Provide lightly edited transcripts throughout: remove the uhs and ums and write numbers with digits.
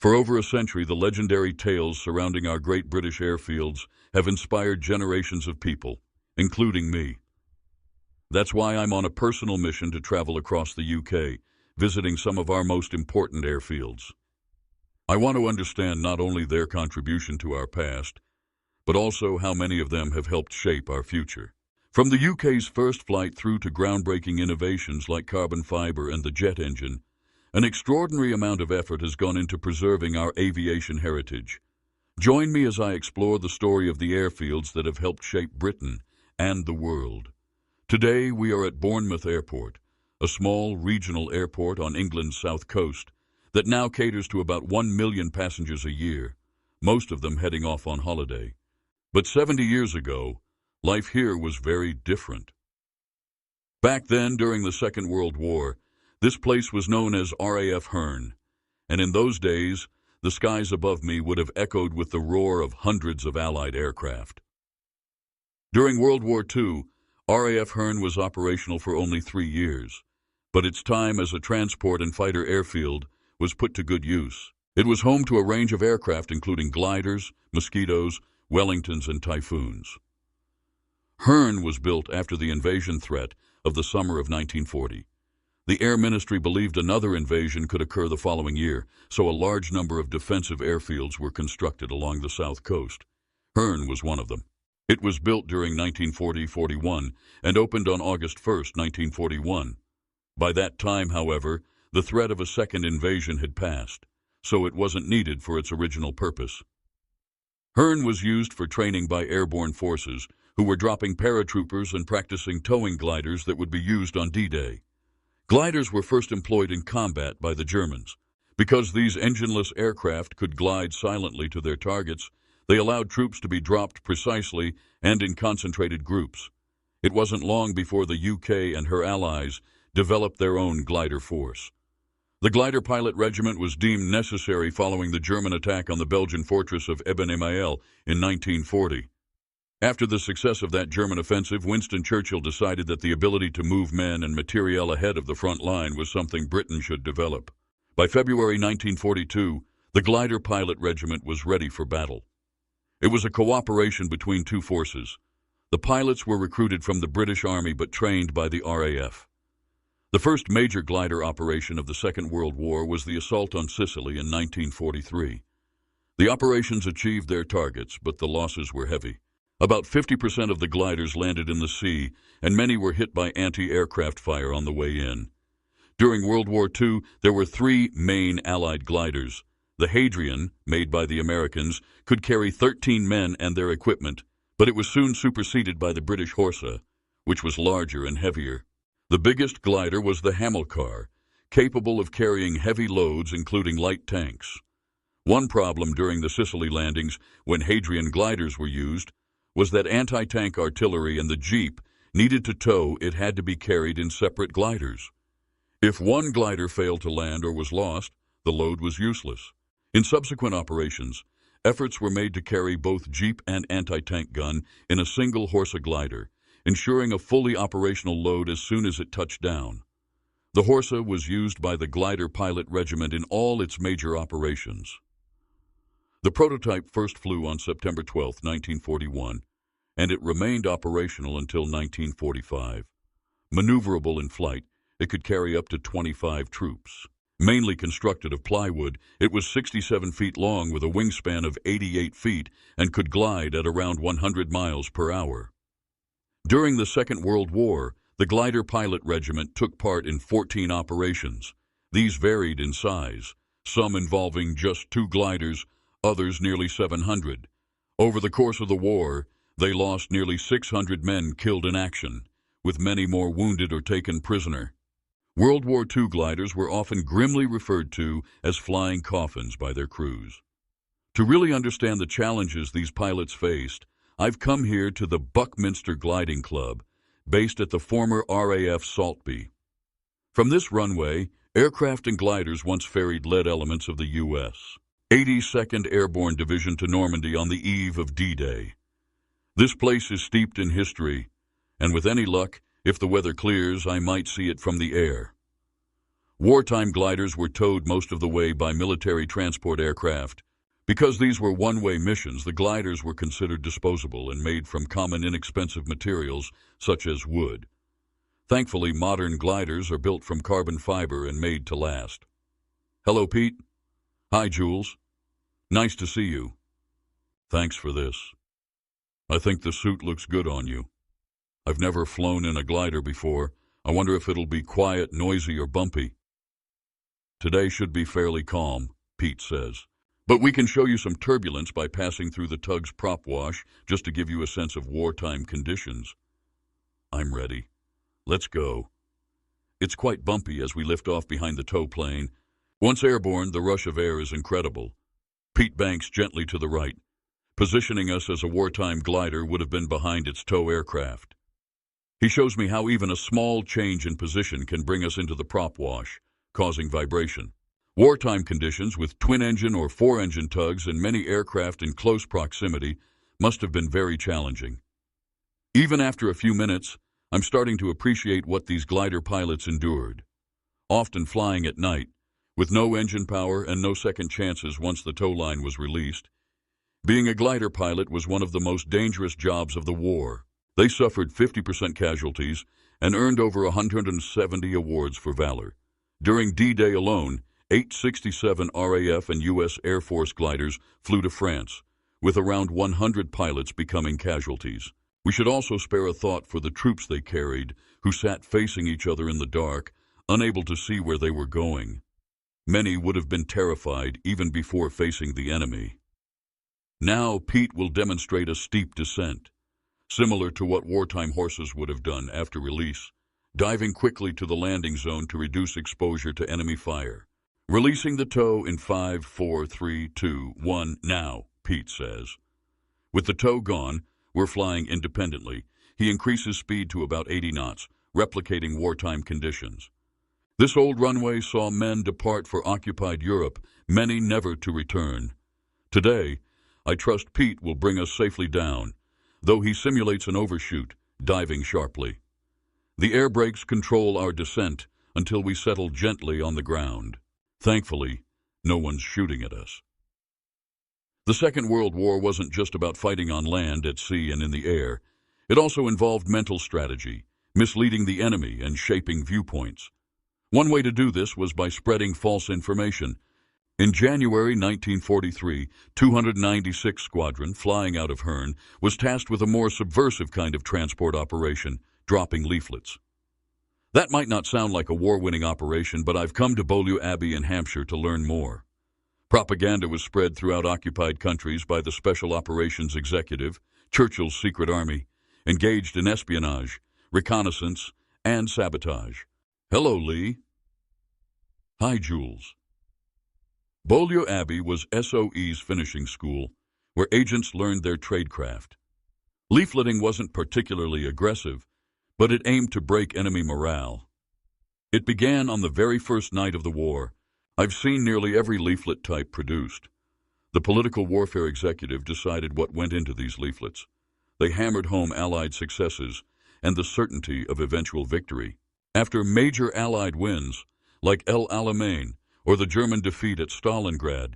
For over a century, the legendary tales surrounding our great British airfields have inspired generations of people, including me. That's why I'm on a personal mission to travel across the UK, visiting some of our most important airfields. I want to understand not only their contribution to our past, but also how many of them have helped shape our future. From the UK's first flight through to groundbreaking innovations like carbon fiber and the jet engine, an extraordinary amount of effort has gone into preserving our aviation heritage. Join me as I explore the story of the airfields that have helped shape Britain and the world. Today we are at Bournemouth Airport, a small regional airport on England's south coast that now caters to about 1 million passengers a year, most of them heading off on holiday. But 70 years ago, life here was very different. Back then, during the Second World War, this place was known as RAF Hurn, and in those days, the skies above me would have echoed with the roar of hundreds of Allied aircraft. During World War II, RAF Hurn was operational for only 3 years, but its time as a transport and fighter airfield was put to good use. It was home to a range of aircraft including gliders, Mosquitoes, Wellingtons, and Typhoons. Hurn was built after the invasion threat of the summer of 1940. The Air Ministry believed another invasion could occur the following year, so a large number of defensive airfields were constructed along the south coast. Hurn was one of them. It was built during 1940-41 and opened on August 1, 1941. By that time, however, the threat of a second invasion had passed, so it wasn't needed for its original purpose. Hurn was used for training by airborne forces, who were dropping paratroopers and practicing towing gliders that would be used on D-Day. Gliders were first employed in combat by the Germans. Because these engineless aircraft could glide silently to their targets, they allowed troops to be dropped precisely and in concentrated groups. It wasn't long before the UK and her allies developed their own glider force. The glider pilot regiment was deemed necessary following the German attack on the Belgian fortress of Eben-Emael in 1940. After the success of that German offensive, Winston Churchill decided that the ability to move men and materiel ahead of the front line was something Britain should develop. By February 1942, the glider pilot regiment was ready for battle. It was a cooperation between two forces. The pilots were recruited from the British Army but trained by the RAF. The first major glider operation of the Second World War was the assault on Sicily in 1943. The operations achieved their targets, but the losses were heavy. About 50% of the gliders landed in the sea, and many were hit by anti-aircraft fire on the way in. During World War II, there were 3 main Allied gliders. The Hadrian, made by the Americans, could carry 13 men and their equipment, but it was soon superseded by the British Horsa, which was larger and heavier. The biggest glider was the Hamilcar, capable of carrying heavy loads including light tanks. One problem during the Sicily landings, when Hadrian gliders were used, was that anti-tank artillery and the Jeep needed to tow. It had to be carried in separate gliders. If one glider failed to land or was lost, the load was useless. In subsequent operations, efforts were made to carry both Jeep and anti-tank gun in a single Horsa glider, ensuring a fully operational load as soon as it touched down. The Horsa was used by the glider pilot regiment in all its major operations. The prototype first flew on September 12, 1941, and it remained operational until 1945. Maneuverable in flight, it could carry up to 25 troops. Mainly constructed of plywood, it was 67 feet long with a wingspan of 88 feet and could glide at around 100 miles per hour. During the Second World War, the glider pilot regiment took part in 14 operations. These varied in size, some involving just 2 gliders, others nearly 700. Over the course of the war, they lost nearly 600 men killed in action, with many more wounded or taken prisoner. World War II gliders were often grimly referred to as flying coffins by their crews. To really understand the challenges these pilots faced, I've come here to the Buckminster Gliding Club, based at the former RAF Saltby. From this runway, aircraft and gliders once ferried lead elements of the U.S. 82nd Airborne Division to Normandy on the eve of D-Day. This place is steeped in history, and with any luck, if the weather clears, I might see it from the air. Wartime gliders were towed most of the way by military transport aircraft. Because these were one-way missions, the gliders were considered disposable and made from common inexpensive materials such as wood. Thankfully, modern gliders are built from carbon fiber and made to last. Hello, Pete. Hi, Jules. Nice to see you. Thanks for this. I think the suit looks good on you. I've never flown in a glider before. I wonder if it'll be quiet, noisy, or bumpy. Today should be fairly calm, Pete says. But we can show you some turbulence by passing through the tug's prop wash just to give you a sense of wartime conditions. I'm ready. Let's go. It's quite bumpy as we lift off behind the tow plane. Once airborne, the rush of air is incredible. Pete banks gently to the right. Positioning us as a wartime glider would have been behind its tow aircraft. He shows me how even a small change in position can bring us into the prop wash, causing vibration. Wartime conditions with twin-engine or four-engine tugs and many aircraft in close proximity must have been very challenging. Even after a few minutes, I'm starting to appreciate what these glider pilots endured. Often flying at night, with no engine power and no second chances once the tow line was released, being a glider pilot was one of the most dangerous jobs of the war. They suffered 50% casualties and earned over 170 awards for valor. During D-Day alone, 867 RAF and U.S. Air Force gliders flew to France, with around 100 pilots becoming casualties. We should also spare a thought for the troops they carried, who sat facing each other in the dark, unable to see where they were going. Many would have been terrified even before facing the enemy. Now Pete will demonstrate a steep descent, similar to what wartime horses would have done after release, diving quickly to the landing zone to reduce exposure to enemy fire. Releasing the tow in 5, 4, 3, 2, 1, now, Pete says. With the tow gone, we're flying independently. He increases speed to about 80 knots, replicating wartime conditions. This old runway saw men depart for occupied Europe, many never to return. Today, I trust Pete will bring us safely down, though he simulates an overshoot, diving sharply. The air brakes control our descent until we settle gently on the ground. Thankfully, no one's shooting at us. The Second World War wasn't just about fighting on land, at sea, and in the air. It also involved mental strategy, misleading the enemy, and shaping viewpoints. One way to do this was by spreading false information. In January 1943, 296 Squadron, flying out of Hurn, was tasked with a more subversive kind of transport operation, dropping leaflets. That might not sound like a war-winning operation, but I've come to WWII in Hampshire to learn more. Propaganda was spread throughout occupied countries by the Special Operations Executive, Churchill's secret army, engaged in espionage, reconnaissance, and sabotage. Hello, Lee. Hi, Jules. WWII was SOE's finishing school, where agents learned their tradecraft. Leafleting wasn't particularly aggressive, but it aimed to break enemy morale. It began on the very first night of the war. I've seen nearly every leaflet type produced. The political warfare executive decided what went into these leaflets. They hammered home Allied successes and the certainty of eventual victory. After major Allied wins, like El Alamein or the German defeat at Stalingrad,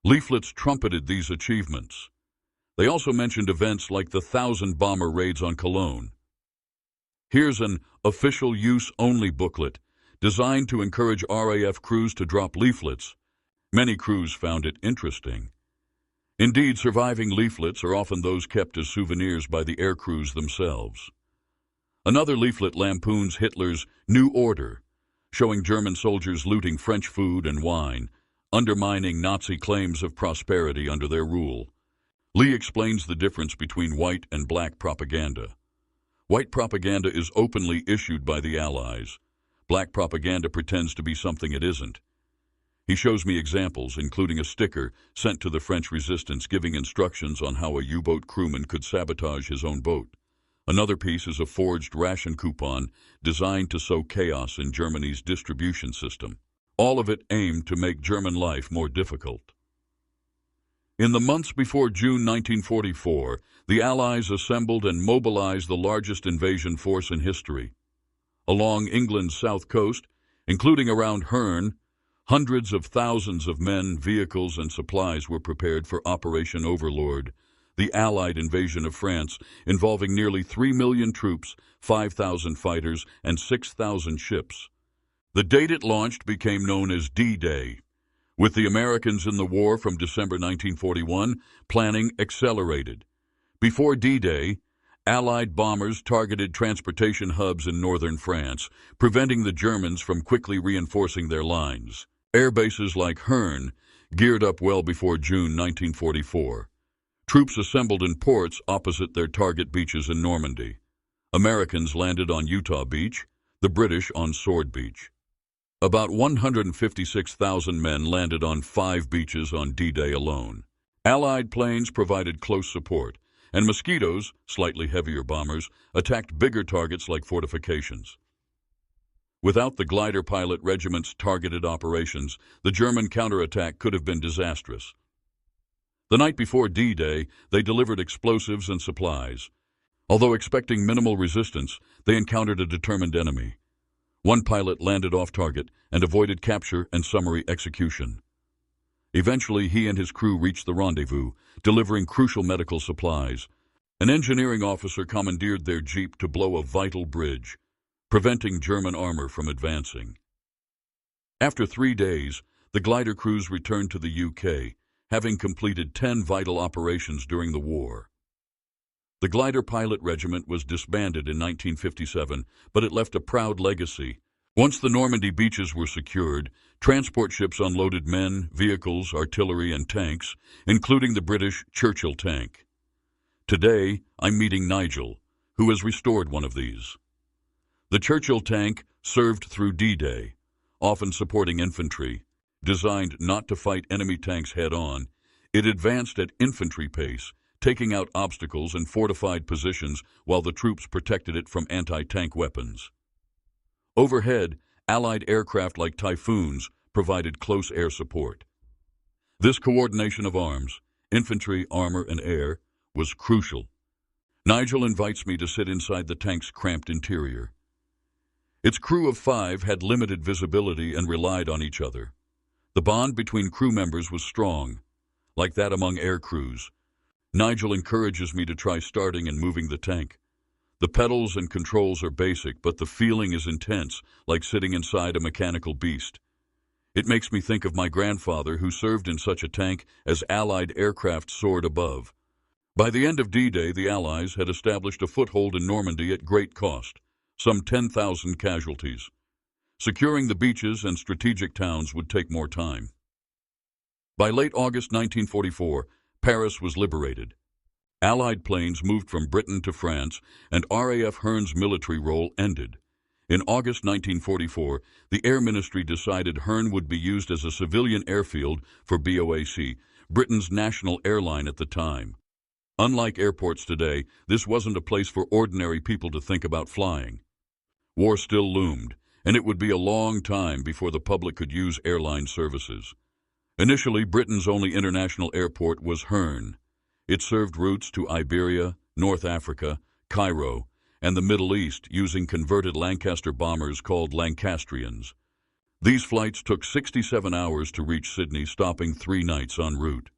leaflets trumpeted these achievements. They also mentioned events like the 1,000-bomber raids on Cologne. Here's an official use-only booklet designed to encourage RAF crews to drop leaflets. Many crews found it interesting. Indeed, surviving leaflets are often those kept as souvenirs by the air crews themselves. Another leaflet lampoons Hitler's New Order, showing German soldiers looting French food and wine, undermining Nazi claims of prosperity under their rule. Lee explains the difference between white and black propaganda. White propaganda is openly issued by the Allies. Black propaganda pretends to be something it isn't. He shows me examples, including a sticker sent to the French resistance giving instructions on how a U-boat crewman could sabotage his own boat. Another piece is a forged ration coupon designed to sow chaos in Germany's distribution system. All of it aimed to make German life more difficult. In the months before June 1944, the Allies assembled and mobilized the largest invasion force in history. Along England's south coast, Including around Hurn, hundreds of thousands of men, vehicles, and supplies were prepared for Operation Overlord, the Allied invasion of France, involving nearly 3 million troops, 5,000 fighters, and 6,000 ships. The date it launched became known as D-Day. With the Americans in the war from December 1941, planning accelerated. Before D-Day, Allied bombers targeted transportation hubs in northern France, preventing the Germans from quickly reinforcing their lines. Air bases like Hurn geared up well before June 1944. Troops assembled in ports opposite their target beaches in Normandy. Americans landed on Utah Beach, the British on Sword Beach. About 156,000 men landed on 5 beaches on D-Day alone. Allied planes provided close support, and Mosquitoes, slightly heavier bombers, attacked bigger targets like fortifications. Without the glider pilot regiment's targeted operations, the German counterattack could have been disastrous. The night before D-Day, they delivered explosives and supplies. Although expecting minimal resistance, they encountered a determined enemy. One pilot landed off target and avoided capture and summary execution. Eventually, he and his crew reached the rendezvous, delivering crucial medical supplies. An engineering officer commandeered their jeep to blow a vital bridge, preventing German armor from advancing. After 3 days, the glider crews returned to the UK, having completed 10 vital operations during the war. The glider pilot regiment was disbanded in 1957, but it left a proud legacy. Once the Normandy beaches were secured, transport ships unloaded men, vehicles, artillery, and tanks, including the British Churchill tank. Today, I'm meeting Nigel, who has restored one of these. The Churchill tank served through D-Day, often supporting infantry. Designed not to fight enemy tanks head-on, it advanced at infantry pace, taking out obstacles and fortified positions while the troops protected it from anti-tank weapons. Overhead, Allied aircraft like Typhoons provided close air support. This coordination of arms, infantry, armor, and air, was crucial. Nigel invites me to sit inside the tank's cramped interior. Its crew of 5 had limited visibility and relied on each other. The bond between crew members was strong, like that among air crews. Nigel encourages me to try starting and moving the tank. The pedals and controls are basic, but the feeling is intense, like sitting inside a mechanical beast. It makes me think of my grandfather, who served in such a tank as Allied aircraft soared above. By the end of D-Day, the Allies had established a foothold in Normandy at great cost, some 10,000 casualties. Securing the beaches and strategic towns would take more time. By late August 1944, Paris was liberated. Allied planes moved from Britain to France, and RAF Hurn's military role ended. In August 1944, the Air Ministry decided Hurn would be used as a civilian airfield for BOAC, Britain's national airline at the time. Unlike airports today, this wasn't a place for ordinary people to think about flying. War still loomed, and it would be a long time before the public could use airline services. Initially, Britain's only international airport was Hurn. It served routes to Iberia, North Africa, Cairo, and the Middle East using converted Lancaster bombers called Lancastrians. These flights took 67 hours to reach Sydney, stopping 3 nights en route.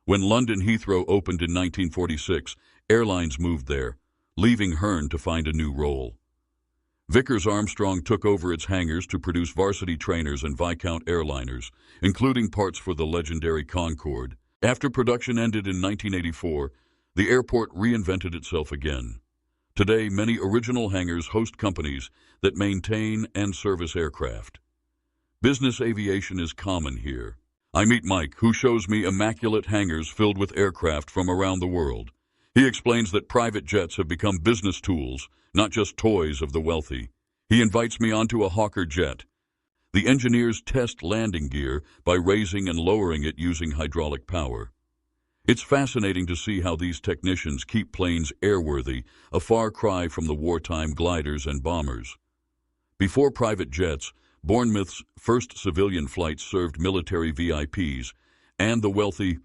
When London Heathrow opened in 1946, airlines moved there, leaving Hurn to find a new role. Vickers Armstrong took over its hangars to produce Varsity trainers and Viscount airliners, including parts for the legendary Concorde. After production ended in 1984, the airport reinvented itself again. Today, many original hangars host companies that maintain and service aircraft. Business aviation is common here. I meet Mike, who shows me immaculate hangars filled with aircraft from around the world. He explains that private jets have become business tools, not just toys of the wealthy. He invites me onto a Hawker jet. The engineers test landing gear by raising and lowering it using hydraulic power. It's fascinating to see how these technicians keep planes airworthy, a far cry from the wartime gliders and bombers. Before private jets, Bournemouth's first civilian flights served military VIPs and the wealthy.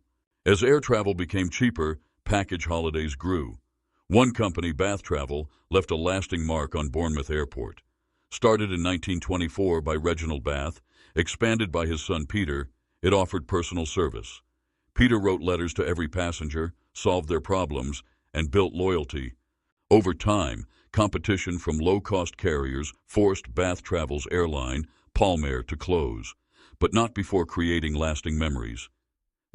As air travel became cheaper, package holidays grew. One company, Bath Travel, left a lasting mark on Bournemouth Airport. Started in 1924 by Reginald Bath, expanded by his son Peter, it offered personal service. Peter wrote letters to every passenger, solved their problems, and built loyalty. Over time, competition from low-cost carriers forced Bath Travel's airline, Palmair, to close, but not before creating lasting memories.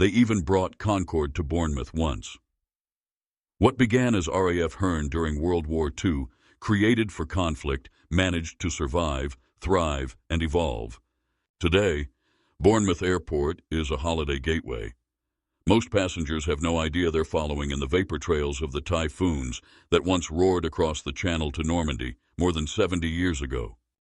They even brought Concorde to Bournemouth once. What began as RAF Hurn during World War II, created for conflict, managed to survive, thrive, and evolve. Today, Bournemouth Airport is a holiday gateway. Most passengers have no idea they're following in the vapor trails of the typhoons that once roared across the Channel to Normandy more than 70 years ago.